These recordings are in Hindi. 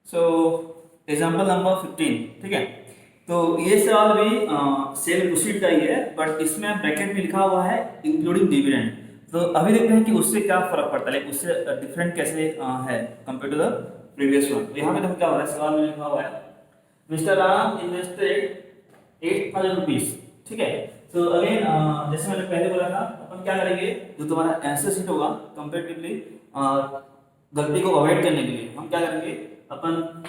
सो एग्जाम्पल नंबर 15, ठीक है। तो ये सवाल भी सेल प्रोसीड का ही है, बट इसमें ब्रैकेट में लिखा हुआ है इंक्लूडिंग डिविडेंड। तो अभी देखते हैं कि उससे क्या फर्क पड़ता है, उससे डिफरेंट कैसे है compare to the previous one. तो यहाँ पे देखो क्या हो रहा है, सवाल में लिखा हुआ है मिस्टर राम इन्वेस्टेड 8,000 रुपीज, ठीक है। तो अगेन जैसे मैंने पहले बोला था, अपन क्या करेंगे, जो तुम्हारा आंसर शीट होगा कंपेरेटिवली गलती को अवॉइड करने के लिए हम क्या करेंगे, अपन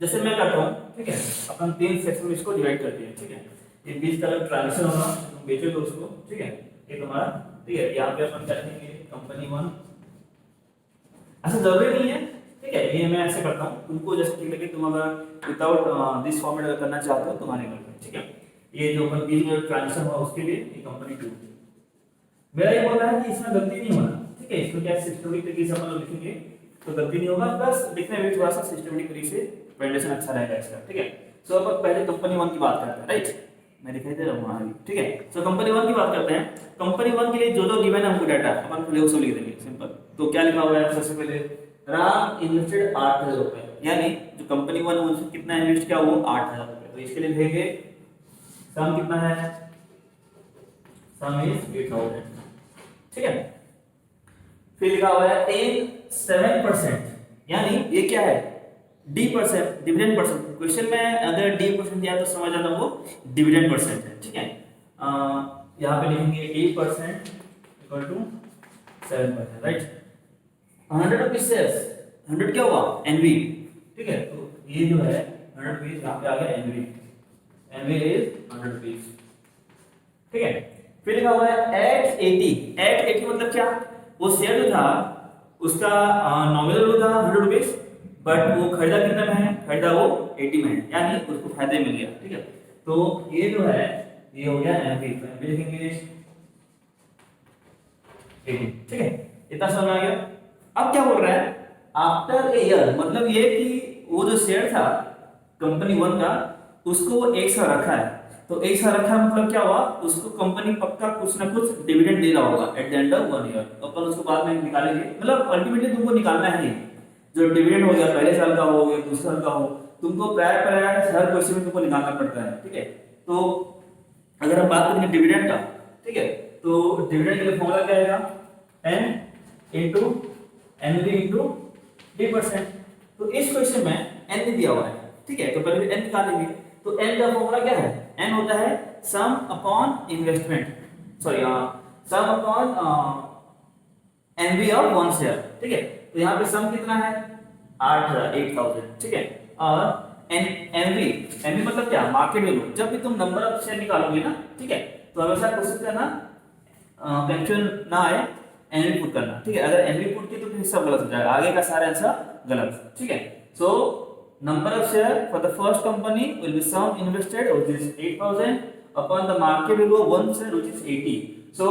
जैसे मैं करता हूँ, ठीक है। अपन 3 सेक्शन में इसको डिवाइड करते हैं, ठीक है। ये बीच का ट्रांजिशन होगा, तुम बेचो दो उसको, ठीक है। ये तुम्हारा, ठीक है। यहाँ पे अपन क्या लिखेंगे, कंपनी 1। ऐसा जरूरी नहीं है, ठीक है। ये मैं ऐसे करता हूँ, तुमको जैसे ठीक लगे, तुम अगर विदाउट दिस फॉर्मेट अगर करना चाहते हो तो माने करते हैं, ठीक है। ये जो अपन बीच में ट्रांजिशन हुआ उसके लिए ये कंपनी 2। मेरा ये बोल रहा है कि इसमें गलती नहीं होना, ठीक है। इसमें क्या सिस्टमेटिक तरीके से अपन लिखेंगे तो गलती नहीं होगा, प्लस दिखने में भी थोड़ा सा सिस्टमेटिक तरीके से प्रेजेंटेशन अच्छा रहेगा इसका, ठीक है। सो अपन पहले कंपनी 1 की बात करते हैं, राइट। मैं दिखाई दे रहा हूं वहां, ठीक है। सो कंपनी 1 की बात करते हैं। कंपनी 1 के लिए जो जो गिवन है हमको डाटा अपन पहले उसको लिख देंगे, सिंपल। तो क्या लिखा हुआ है, सबसे पहले राम इन्वेस्टेड 8,000 रुपए, यानी जो कंपनी 1 उसने कितना इन्वेस्ट किया, वो 8,000 रुपए। तो इसके लिए लिखेंगे सम कितना है, सम इज 8,000, ठीक है। फिर लिखा हुआ है इन 7%, यानी ये क्या है, D percent, dividend percent. Question में अगर डी परसेंट दिया तो समझ जाना वो डिविडेंड परसेंट है, ठीक है। यहाँ पे लिखेंगे D percent equal to 7%, right. 100 rupees shares, 100 क्या हुआ, एनवी, ठीक है। तो ये जो है 100 रुपीज यहाँ पे आ गया एनवी, एनवी इज 100 रुपीज, ठीक है। फिर लिखा हुआ है एट 80, एट 80 मतलब क्या, वो शेयर जो था उसका नॉमिनल वैल्यू था 100 रुपीज, बट वो खरीदा कितना में है, खरीदा वो 80 में है, यानी उसको फायदे मिल गया, ठीक है। तो ये जो है ये हो गया एनपी, एनपी लिखेंगे 80, ठीक है। इतना समझ में आ गया। अब क्या बोल रहा है, आफ्टर ए ईयर, मतलब ये कि वो जो शेयर था कंपनी 1 का, उसको एक साथ रखा है। तो एक साथ रखा मतलब क्या हुआ, उसको कंपनी पक्का कुछ ना कुछ डिविडेंड दे रहा होगा at the end of 1 year. अपन उसको बाद में निकालेंगे, मतलब अल्टीमेटली तुमको निकालना है जो डिविडेंड हो गया, पहले साल का हो या दूसरे साल का हो, तुमको प्रायर प्रायर हर क्वेश्चन में तुमको निकालना पड़ता है, ठीक है। तो अगर हम बात करेंगे डिविडेंड का, ठीक है, तो डिविडेंड के लिए फॉर्मूला क्या आएगा, n into NV into D percent. तो इस क्वेश्चन में n नहीं दिया हुआ है, ठीक है। तो पहले n निकालेंगे। तो n का फॉर्मूला क्या है, n होता है sum upon investment, sorry sum upon NV of one share, ठीक है। तो यहाँ पे सम कितना है 8,000, ठीक है। और एनवी, एनवी मतलब क्या, मार्केट वैल्यू। जब भी तुम नंबर ऑफ शेयर निकालोगे ना, ठीक है, तो हमेशा कोशिश करना कंफ्यूजन ना आए, एनवी पुट करना, ठीक है। अगर एनवी पुट किया तो फिर सब गलत हो जाएगा, आगे का सारा आंसर गलत, ठीक है। So number of share for the first company will be sum invested which is 8,000 upon the market value of one share which is 80। So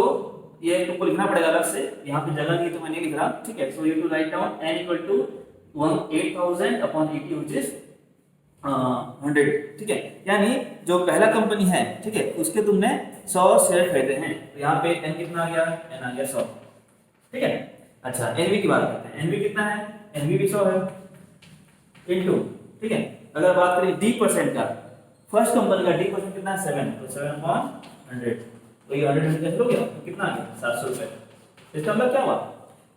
ये तुमको लिखना पड़ेगा अलग से, यहाँ पे जगह नहीं तो मैं नहीं लिख रहा, ठीक है। So you to write down n equal to 8,000 upon 80 which is 100, ठीक है। यानी जो पहला कंपनी है, ठीक है, उसके तुमने 100 शेयर खरीदे हैं, तो यहाँ पे n कितना आ गया, n आ गया 100, ठीक है। अच्छा एनवी की बात करते हैं, एनवी कितना है, एनवी भी 100 है इनटू, ठीक है। अगर बात करें डी परसेंट का, फर्स्ट कंपनी का डी परसेंट कितना है 7, तो 7 अपॉन 100, तो ये 100 में कैसे हो गया, तो कितना आ गया 700 रुपए। इसका मतलब क्या हुआ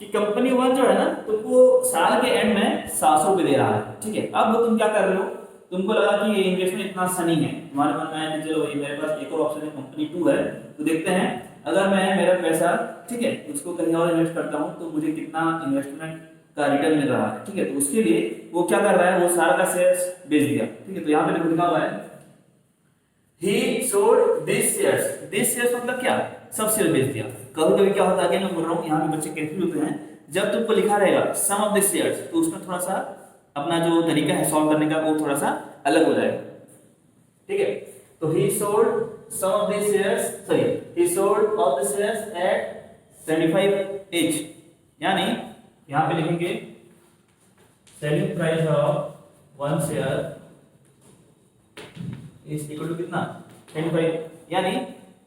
कि कंपनी 1 जो है ना, तुमको साल के एंड में 700 रुपए दे रहा है, ठीक है। अब तुम क्या कर रहे हो, तुमको लगा कि ये इन्वेस्टमेंट इतना सनी है, तुम्हारे मन में आया कि चलो मेरे पास एक और ऑप्शन है कंपनी 2 है, तो देखते हैं अगर मैं मेरा पैसा, ठीक है, उसको कहीं और इन्वेस्ट करता हूं तो मुझे कितना इन्वेस्टमेंट का रिटर्न मिल रहा है, ठीक है। तो उसके लिए वो क्या कर रहा है, वो सारा का शेयर्स बेच दिया, ठीक है। तो यहाँ पे लिखा हुआ है he sold these shares मतलब क्या, सब शेयर बेच दिया। कभी कभी क्या होता है, मैं बोल रहा हूँ, यहाँ पे बच्चे कंफ्यूज होते हैं, जब तुमको लिखा रहेगा सम ऑफ द शेयर्स, तो उसमें थोड़ा सा अपना जो तरीका है सॉल्व करने का वो थोड़ा सा अलग हो जाएगा, ठीक है। तो he sold some of the shares, sorry, he sold all the shares at 75 each, यानी यहाँ पे लिखेंगे selling price of one share is equal to कितना 75, यानी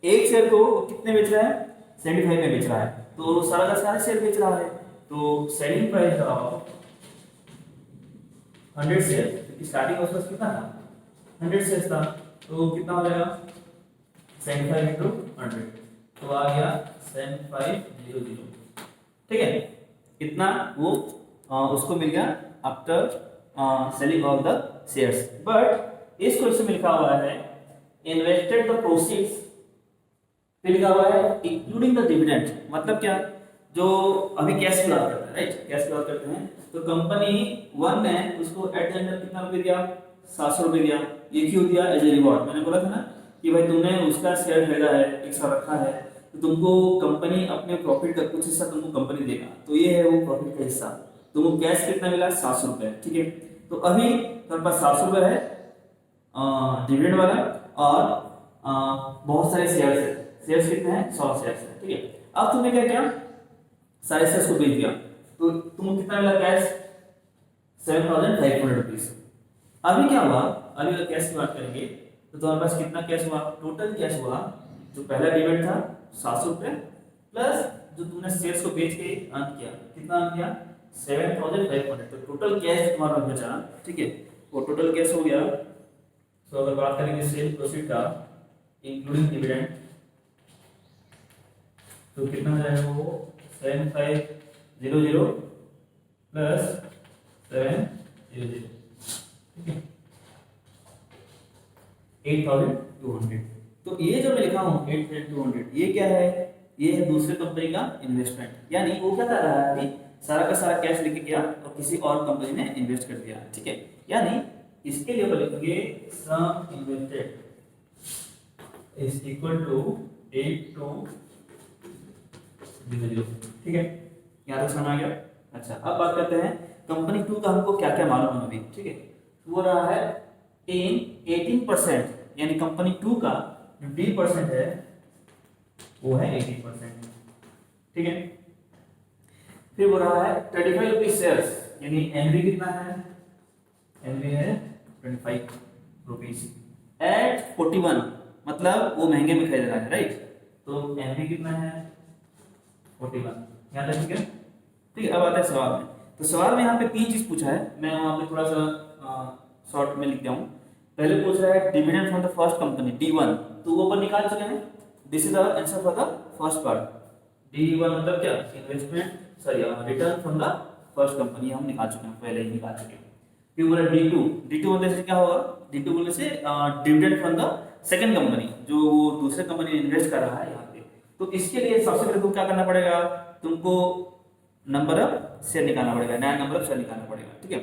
एक शेयर को कितने बेच रहा है, 75 में बेच रहा है, तो सारा का सारा शेयर बेच रहा है। तो सेलिंग प्राइस ऑफ 100 शेयर, क्योंकि स्टार्टिंग उसका कितना था 100 शेयर था, तो कितना हो जाएगा 75 इंटू 100, तो आ गया 7500, ठीक है। कितना वो उसको मिल गया after selling of the shares. But इस क्वेश्चन में लिखा हुआ है इन्वेस्टेड द प्रोसीड्स, फिर लिखा हुआ है इंक्लूडिंग द डिविडेंड, मतलब क्या, जो अभी कैश की बात करते हैं, राइट, कैश की बात करते हैं, तो कंपनी 1 ने उसको एट द एंड कितना रुपए दिया 700 रुपए दिया। ये क्यों दिया, एज ए रिवॉर्ड। मैंने बोला था ना कि भाई तुमने उसका शेयर खरीदा है 100 रखा है, तो तुमको कंपनी अपने प्रॉफिट का कुछ हिस्सा तुमको कंपनी देगा, तो ये है वो प्रॉफिट का हिस्सा। तुमको कैश कितना मिला 700 रुपए, ठीक है। तो अभी तुम्हारे पास 700 रुपए है डिविडेंड वाला, और बहुत सारे शेयर्स है, शेयर्स कितने हैं 100 शेयर्स है, ठीक है। अब तुमने क्या किया, सारे शेयर्स को बेच दिया, तो तुमको कितना मिला कैश 7500 रुपीज। अभी क्या हुआ, अभी अगर कैश की बात करेंगे तो तुम्हारे पास कितना कैश हुआ, टोटल कैश हुआ, जो पहला डिविडेंड था 700 रुपए, प्लस जो तुमने शेयर्स को बेच के अर्न किया, कितना अर्न किया 7500, तो टोटल कैश तुम्हारा बचा, ठीक है, वो टोटल कैश हो गया। तो अगर बात करेंगे सेल प्रोसीड का इंक्लूडिंग डिविडेंड, तो कितना हो जाएगा वो 7500 प्लस 700, ठीक है 8200। तो ये जो मैं लिखा हूँ 8200, ये क्या है, ये है दूसरे कंपनी का इन्वेस्टमेंट, यानी वो क्या कर रहा है अभी सारा का सारा कैश लेके गया और किसी और कंपनी में इन्वेस्ट कर दिया, ठीक है। यानी इसके लिए अपन लिखेंगे सम इन्वेस्टेड इज इक्वल टू 8200, ठीक है, यहाँ तक समझ आ गया। अच्छा, अब बात करते हैं कंपनी 2 का, हमको क्या क्या मालूम है अभी, ठीक है। वो रहा है इन 18%, यानी कंपनी 2 का जो डी परसेंट है वो है 18%, ठीक है। फिर वो रहा है 35 रुपीज शेयर्स, यानी एनवी कितना है, एनवी है 25 रुपीज एट 41, मतलब वो महंगे में खरीद रहा है, राइट। तो एनवी कितना है 41, यहाँ तक ठीक है, ठीक है। अब आता है सवाल में, तो सवाल में यहाँ पे 3 चीज पूछा है, मैं वहाँ पे थोड़ा सा शॉर्ट में लिख दिया हूँ। पहले पूछ रहा है dividend from the first company D1, तो वो अपन निकाल चुके हैं, this is the answer for the first part. D1 मतलब क्या, investment, sorry return from the first company, हम निकाल चुके हैं, पहले ही निकाल चुके हैं। फिर बोला D2, D2 बोलने से क्या होगा, D2 बोलने से dividend from the second company, जो वो दूसरे कंपनी में इन्वेस्ट कर रहा है यहाँ पे। तो इसके लिए सबसे पहले तुमको क्या करना पड़ेगा, तुमको नंबर ऑफ शेयर निकालना पड़ेगा, नया नंबर ऑफ शेयर निकालना पड़ेगा, ठीक है।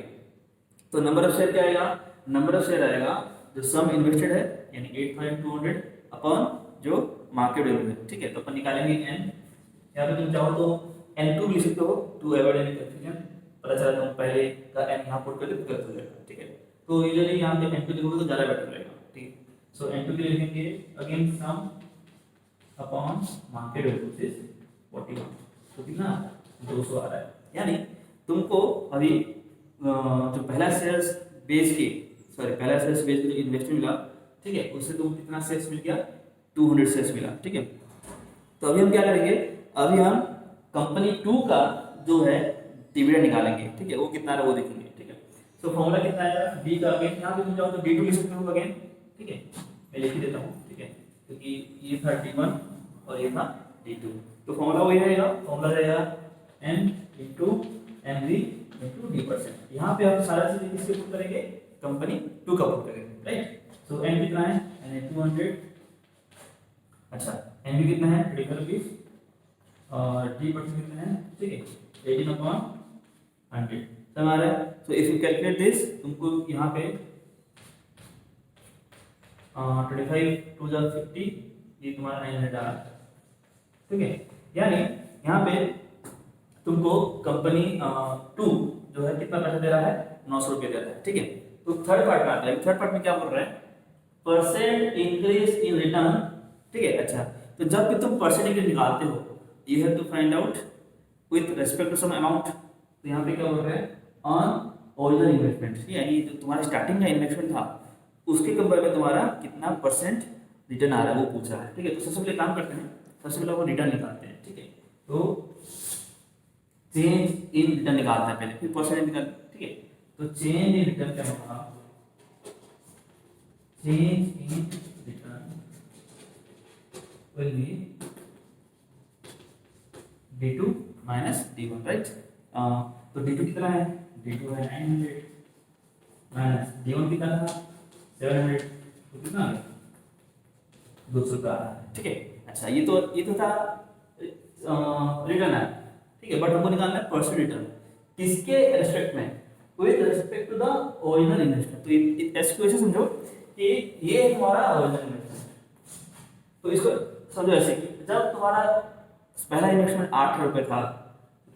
तो नंबर ऑफ शेयर क्या आएगा, नंबर ऑफ शेयर आएगा जो सम इन्वेस्टेड है, यानी 8200 अपॉन जो मार्केट वैल्यू है, ठीक है। तो अपन निकालेंगे n, यहाँ पे तुम चाहो तो n2 लिख सकते हो, टू एवॉइड एनी कंफ्यूजन, पता चला तुम पहले का n यहाँ पुट करके गलत हो जाएगा, ठीक है। तो यूजुअली यहाँ पे n2 लिखोगे तो ज़्यादा बेटर रहेगा, ठीक है। सो n2 के लिए लिखेंगे again some upon market value is 41, तो कितना 200 आ रहा है। यानी तुमको अभी जो पहला शेयर्स बेच के, सॉरी पहला शेयर्स बेच के जो इन्वेस्टमेंट मिला, ठीक है, उससे तुमको कितना शेयर्स मिल गया 200 शेयर्स मिला, ठीक है। तो अभी हम क्या करेंगे, अभी हम कंपनी 2 का जो है डिविडेंड निकालेंगे, ठीक है, वो कितना है वो देखेंगे, ठीक है। तो फॉर्मूला कितना आएगा डी का, अगेन यहाँ पे तुम चाहो तो D2 लिख सकते हो अगेन, ठीक है, मैं लिख ही देता हूँ, ठीक है, क्योंकि ये था D1 और ये था D2, तो फॉर्मूला वही रहेगा, फॉर्मूला रहेगा n into NV into d%। यहाँ पे आप सारा चीज किसके पुट करेंगे, कंपनी 2 का पुट करेंगे, राइट। सो n कितना है, n 200, अच्छा एनवी कितना है 35 रुपीज और d% कितना है, ठीक है 18/100, समझ आ रहा है। So if you calculate this, तुमको यहाँ पे 25 2 50, ये तुम्हारा 900 आ रहा है, ठीक है। यानी यहाँ पे तुमको कंपनी 2 जो है कितना पैसा दे रहा है 900 रुपये दे रहा है, ठीक है। तो थर्ड पार्ट में आता है, थर्ड पार्ट में क्या बोल रहा है, परसेंट इंक्रीज इन रिटर्न, ठीक है। अच्छा, तो जब भी तुम परसेंट इंक्रीज निकालते हो, you have to find out with respect to some amount. तो यहाँ पे क्या बोल रहा है, ऑन ओरिजिनल इन्वेस्टमेंट, यानी जो तुम्हारा स्टार्टिंग का इन्वेस्टमेंट था उसके कंपेयर में तुम्हारा कितना परसेंट रिटर्न आ रहा है वो पूछ रहा है, ठीक है। तो सबसे पहले काम करते हैं, सबसे पहले वो रिटर्न निकालते हैं, ठीक है। तो चेंज इन रिटर्न निकालते हैं पहले, फिर परसेंट निकालते हैं, ठीक है। तो चेंज इन रिटर्न क्या होगा, change in return will be D2 minus D1, right. तो D2 कितना है, D2 है 900 माइनस D1 कितना था 700, तो कितना 200 का आ रहा है, ठीक है। अच्छा ये तो था रिटर्न है, ठीक है। बट हमको निकालना है परसेंट रिटर्न, किसके रेस्पेक्ट में, with respect to the original investment. तो इसको ऐसे समझो कि ये है तुम्हारा ओरिजिनल इन्वेस्टमेंट। तो इसको समझो ऐसे कि जब तुम्हारा पहला इन्वेस्टमेंट 8 रुपए था,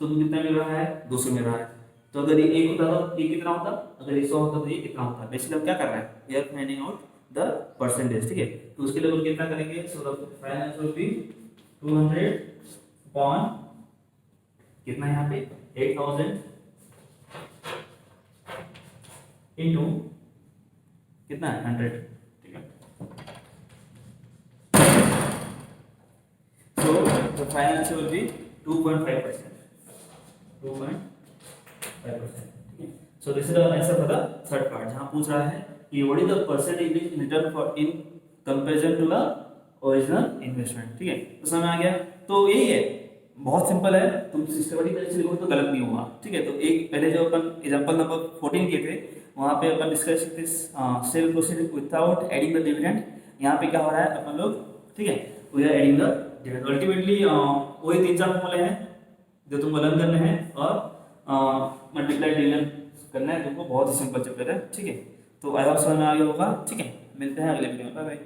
तो तुम कितना मिल रहा है 200 मिल रहा है। तो अगर ये 1 होता तो ये कितना होता, अगर ये 100 होता तो ये कितना होता। बेसिकली हम क्या कर रहे हैं, we are finding out the percentage, ठीक है। तो उसके लिए हम कितना करेंगे, so the finance will be 200 upon कितना यहाँ पे 8000 इनटू कितना है 100, ठीक है। So the finance will be 2.5%, 2.5%, ठीक है। So this is the answer for the third part, जहां पूछ रहा है कि what is the percentage in return for in comparison to the original investment, ठीक है। तो समझ आ गया। तो यही है, बहुत सिंपल है, तुम सिस्टमेटिक तरीके से लिखोगे तो गलत नहीं होगा, ठीक है। तो एक पहले जो अपन एग्जांपल नंबर 14 किए थे, वहां पे अपन डिस्कस किए थे cell proceed without adding the dividend. यहाँ पे क्या हो रहा है अपन लोग, ठीक है, we are adding the dividend. Ultimately वही 3-4 फॉर्मूले हैं जो तुमको लर्न करने हैं, और मल्टीप्लाई डिविडेंड करना है तुमको, बहुत ही सिंपल चैप्टर है, ठीक है। तो आई होप समझ में आ गया होगा, ठीक है। मिलते हैं अगले वीडियो में, बाय बाय।